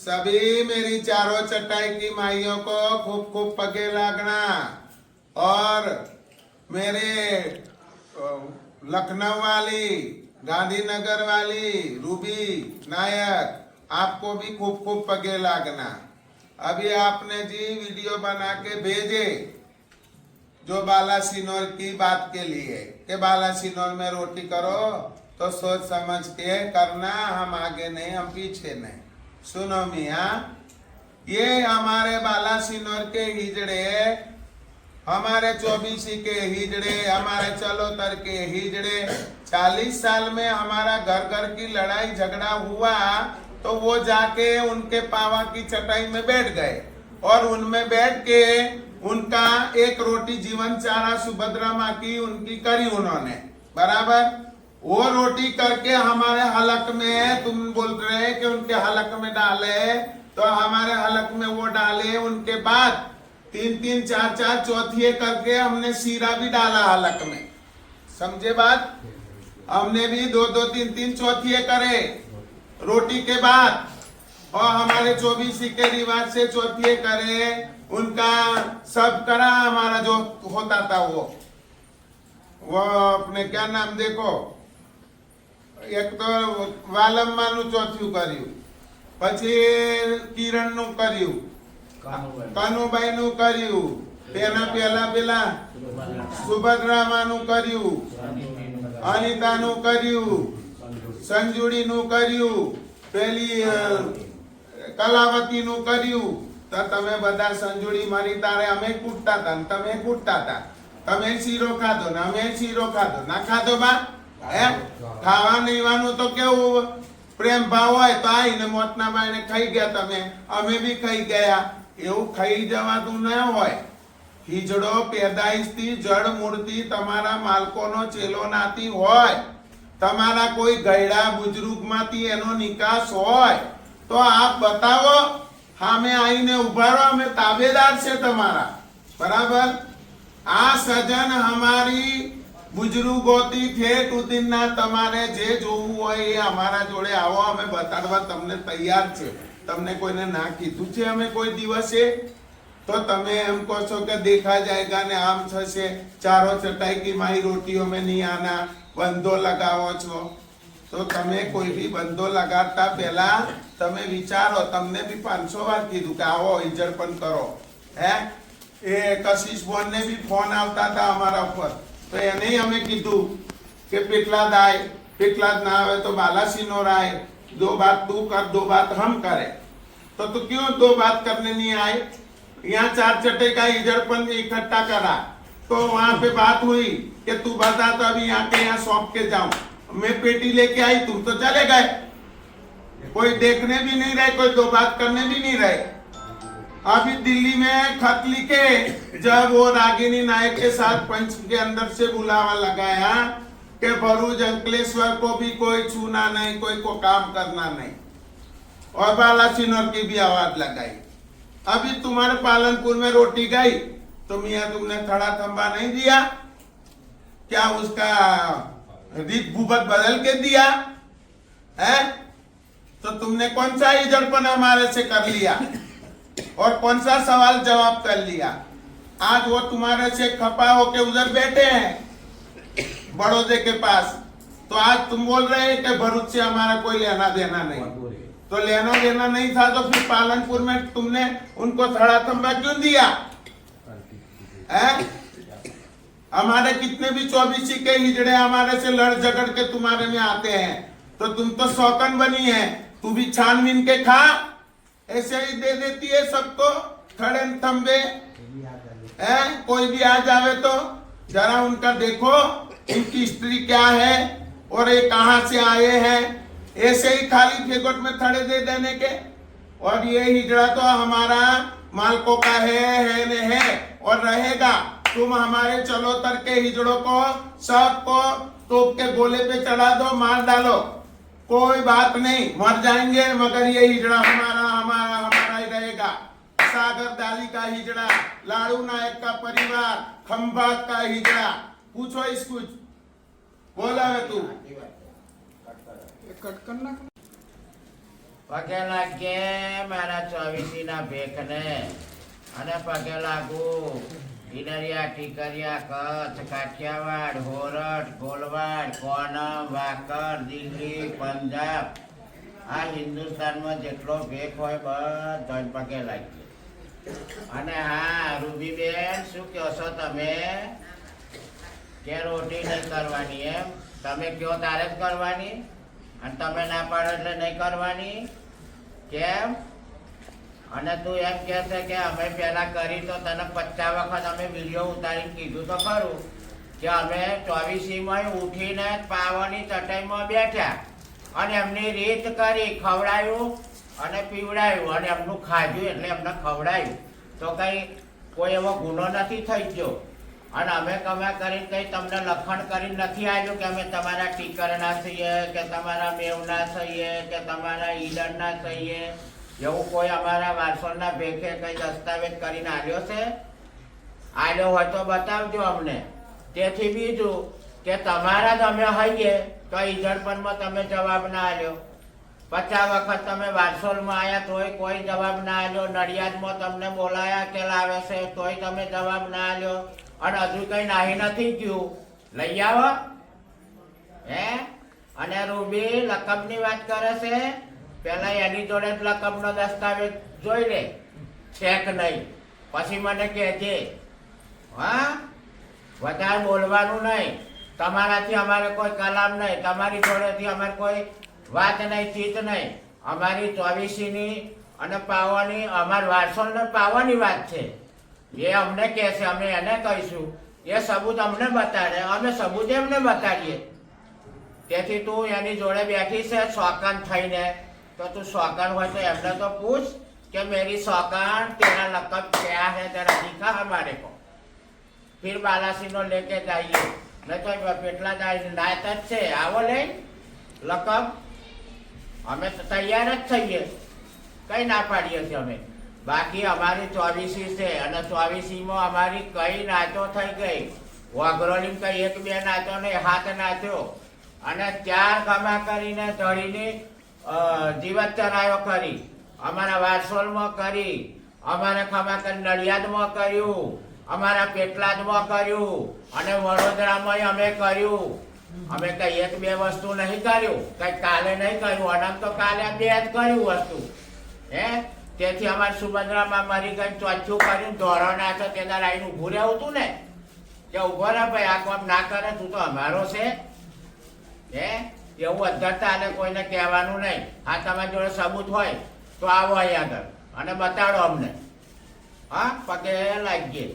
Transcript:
सभी मेरी चारों चटाई की माइयों को खूब खूब पगे लागना। और मेरे लखनऊ वाली, गांधीनगर वाली रूबी नायक, आपको भी खूब खूब पगे लागना। अभी आपने जी वीडियो बना के भेजे जो बालासिनोर की बात के लिए कि बालासिनोर में रोटी करो, तो सोच समझ के करना, हम आगे नहीं, हम पीछे नहीं। सुनो मियाँ, ये हमारे बालासिनोर के हिजड़े, हमारे चौबीसी के हिजड़े, हमारे चलोतर के हिजड़े, 40 साल में हमारा घर घर की लड़ाई झगड़ा हुआ तो वो जाके उनके पावा की चटाई में बैठ गए और उनमें बैठ के उनका एक रोटी जीवन चारा सुभद्रा माँ की उनकी करी उन्होंने, बराबर। वो रोटी करके हमारे हलक में, तुम बोल रहे कि उनके हलक में डाले, तो हमारे हलक में वो डाले। उनके बाद 3-3, 4-4 चौथिए करके हमने सीरा भी डाला हलक में, समझे बात। हमने भी 2-2, 3-3 चौथिए करे रोटी के बाद, और हमारे 24 के रिवाज से चौथिए करे, उनका सब करा। हमारा जो होता था वो अपने क्या नाम देखो, एक तो वालम्मा નું ચોથું કર્યું, પછી કિરણ નું કર્યું, કનુભાઈ નું કર્યું, તેના પહેલા પેલા સુભદ્રામા નું કર્યું, અનિતા નું કર્યું, સંજુડી નું કર્યું, પેલી કલાવતી નું કર્યું। તો તમે બધા સંજુડી મારી તારે અમે કૂટતા હતા ને તમે કૂટતા હતા, તમે શીરો ખાધો ને અમે શીરો ખાધો, ના ખાધો બા એમ ખાવા નીવાનું તો કેવું પ્રેમ ભાવ હોય તો આઈને મોતના બાઈને ખાઈ ગયા તમે, અમે બી ખાઈ ગયા, એવું ખાઈ જવાતું ન હોય। હિજડો પેદાઈશથી જડ મૂળથી તમારા માલકોનો ચેલો નાતી હોય, તમારા કોઈ ગયડા બુજુર્ગમાંથી એનો નિકાસ હોય તો આપ બતાવો, સામે આવીને ઉભા રહો, અમે તાબેદાર છે તમારા, બરાબર। આ સજન हमारी बुजुर्गोती ठेठ उदीना तमारे जे जोवुं होय ए अमारा जोड़े आवो, अमे बताडवा तमने तैयार छे। तमने कोईने ना कीधुं छे अमे कोई दिवसे तो तमे एम कहो छो के देखा जाएगा ने आम थशे, चारों चटाई की माई रोटियों में नहीं आना, बंधो लगावो छो। तो तमे कोई भी बंधो लगाता पहला तमे विचारो, तमने भी 500 बार कीधुं के आवो इजड़पण करो है। ए कशिश बोन ने भी फोन आवता था अमारा ऊपर, तो એને અમે કીધું કે પેટલાદ આય, પેટલાદ ના આવે તો बालासिनोर आए, 2 बात तू कर 2 बात हम करे। तो तू क्यों 2 बात करने नहीं आए? यहाँ 4 चटे का इजड़पन इकट्ठा करा, तो वहां पे बात हुई कि तू बता तो अभी यहाँ के यहाँ सौंप के जाऊं। मैं पेटी लेके आई, तुम तो चले गए, कोई देखने भी नहीं रहे, कोई 2 बात करने भी नहीं रहे। अभी दिल्ली में खत लिखे, जब वो रागिनी नायक के साथ पंच के अंदर से बुलावा लगाया कि भरूच अंकलेश्वर को भी कोई छूना नहीं, कोई को काम करना नहीं, और बालासिनोर की भी आवाज लगाई। अभी तुम्हारे पालनपुर में रोटी गई तो मियाँ तुमने खड़ा खंबा नहीं दिया क्या? उसका रीत भूबत बदल के दिया है? तो तुमने कौन सा इजड़पन हमारे से कर लिया और कौन सा सवाल जवाब कर लिया? आज वो तुम्हारे से खपा होके उधर बैठे हैं बड़ौदे के पास, तो आज तुम बोल रहे हैं कि भरूच से हमारा कोई लेना देना नहीं। तो लेना देना नहीं था तो फिर पालनपुर में तुमने उनको थड़ा थंबा क्यों दिया है? हमारे कितने भी 24 के हिजड़े हमारे से लड़ झगड़ के तुम्हारे में आते हैं, तो तुम तो शौकन बनी है, तू भी छानबीन के खा, ऐसे ही दे देती है सबको खड़े थंबे है। कोई भी आ जावे तो जरा उनका देखो इनकी हिस्ट्री क्या है और ये कहां से आए हैं, ऐसे ही खाली फेगोट में खड़े दे देने के। और ये हिजड़ा तो हमारा मालकों का है ने है और रहेगा। तुम हमारे चलोतर के हिजड़ों को सबको तोप के गोले पे चढ़ा दो, मार डालो, कोई बात नहीं, मर जाएंगे मगर ये हिजड़ा हमारा हमारा हमारा ही रहेगा। सागर दाली का हिजड़ा, लाड़ू नायक का परिवार, खंभात का हिजड़ा, पूछो इस कुछ बोला है तू कट करना। પગે લાગે મારા 24 ના ભેખને અને પગે લાગુ ઈડરિયા ટીકરિયા કચ્છ કાઠિયાવાડ હોરઠ ગોલવાડ કોનમ વાકર દિલ્હી પંજાબ આ હિન્દુસ્તાનમાં જેટલો ભેખ હોય બધો પગે લાગીએ. અને હા રૂબીબેન શું કહો છો તમે કે રોટી નહીં કરવાની એમ? તમે કયો તારે જ કરવાની અને તમે ના પાડો એટલે નહીં કરવાની કેમ? અને તું એમ કહે છે કે અમે પહેલા કરી તો તને 50 વખત અમે વિડીયો ઉતારીને કીધું તો ખરું કે અમે 24માં ઉઠીને પાવાની ચટાઈમાં બેઠા અને એમની રીત કરી, ખવડાવ્યું અને પીવડાવ્યું અને એમનું ખાધું એટલે એમને ખવડાવ્યું તો કઈ કોઈ એવો ગુનો નથી થઈ ગયો. અને અમે કમા કરીને કઈ તમને લખણ કરીને નથી આવ્યું કે અમે તમારા ટીકરના થઈએ કે તમારા મેવના થઈએ કે તમારા ઈડરના થઈએ, એવું કોઈ અમારા વારસોના ભેખે કઈ દસ્તાવેજ કરીને આવ્યો છે? આવ્યો હોય તો બતાવજો અમને. તેથી બીજું કે તમારા જ અમે હઈએ તો ઈજડપણમાં તમે જવાબ ના આવ્યો. 50 વખત તમે વારસોલમાં આવ્યા તોય કોઈ જવાબ ના આવ્યો. નડિયાદમાં તમને બોલાયા કે લાવે છે તોય તમે જવાબ ના આવ્યો. અને હજુ કઈ નાહી નથી ગયું, લઈ આવો હે? અને રૂબી લકબની વાત કરે છે, પેલા એની જોડે જ લકબનો દસ્તાવેજ જોઈ લે છે કે નહીં, પછી મને કહેજે. હા, વધારે બોલવાનું નહીં. તમારાથી અમારે કોઈ કલામ નહીં, તમારી જોડેથી અમારે કોઈ વાત નહીં, ચીત નહીં. અમારી 24ની અને પાવાની, અમાર વારસો ને પાવાની વાત છે. એ અમને કહે છે, અમે એને કહીશું. એ સબૂત અમને બતાડે, અમે સબૂત એમને બતાડીએ. તેથી તું એની જોડે બેઠી છે શોકાન થઈને, તો તું શોકાન હોય તો એમને તો પૂછ કે મેરી શોકાન તેરા લકબ क्या है जरा दिखा हमारे को. फिर बालासी નો લેકે જઈએ. નહીં તો પેટલા જાય નાયત જ છે, આવો લઈ લકબ. અમે તો તૈયાર જ થઈએ, કઈ ના પાડીએ છીએ અમે. બાકી અમારી 24 છે અને 24માં અમારી કઈ નાચો થઈ ગઈ. વાઘરોલી કઈ 1-2 નાચો નહીં, 7 નાચ્યો અને 4 ખમા કરીને ધડીને જીવત ચરાયો કરી. અમારા વારસોલમાં કરી, અમારા ખમા કરી નડિયાદમાં કર્યું, અમારા પેટલાદમાં કર્યું અને વડોદરામાં અમે કર્યું. અમે કઈ 1-2 વસ્તુ નહીં કર્યું, કઈ કાલે નહીં કર્યું. અને તો કાલે 2 જ કર્યું વસ્તુ હે. તેથી અમારી સુભદ્રામાં મરી ગઈ, ચોખ્ખું કર્યું, ધોરો નાચો તેના આવીને ઊભું રહેવું હતું ને કે ઊભો રહે ભાઈ, આ કામ ના કરે તું તો અમારો છે હે. એવું અધરતા અને કોઈને કહેવાનું નહીં. હા, તમારી જોડે સબૂત હોય તો આવો અહીં આગળ અને બતાડો અમને. હા, પગે લાગીએ.